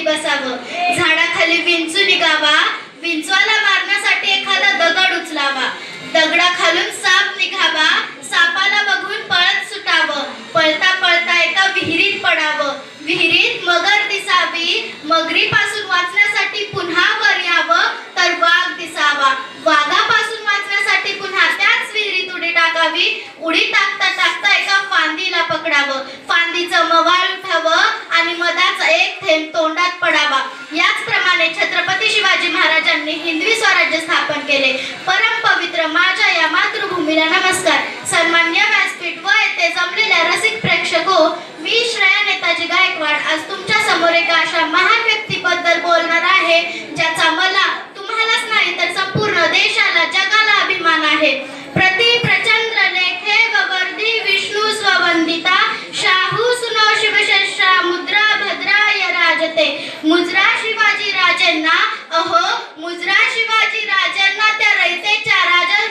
बसावं, झाडाखाली विंचू निघावा, विंचवाला मारण्यासाठी एखादा दगड उचलावा, दगडाखालून साप निघावा, सापाला बघून पळत सुटावं, पळता पळता एका विहिरीत पडावं, विहिरीत मगर दिसावी, मगरीपासून वाचण्यासाठी पुन्हा वर यावं तर वाघ दिसावा, वाघापासून वाचण्यासाठी पुन्हा त्याच विहिरीत उडी टाकावी, उडी टाकता टाकता एका फांदीला पकडावं, फांदीचं मवाळ उठावं आणि मधाचा एक थेंब तोंडात पडावा. याचप्रमाणे छत्रपती शिवाजी महाराजांनी हिंदवी स्वराज्य स्थापन केले. परम पवित्र माझ्या या मातृभूमीला नमस्कार. सन्मान्य व्यासपीठ व येथे जमलेल्या रसिक प्रेक्षको, मी श्रेया नेताजी गायकवाड आज तुमच्या समोर एका अशा महान व्यक्तीबद्दल बोलणार आहे ज्याचा मला तुम्हालाच नाही तर संपूर्ण देशाला जगाला अभिमान आहे. प्रति प्रचंड लेखे वर्दी विष्णू स्ववंदिता, शाहू सुनो शिवशस्त्रा मुद्रा भद्राय राजते. मुजरा शिवाजी राजेंना, अहो मुजरा शिवाजी राजेंना त्या रयतेच्या राजा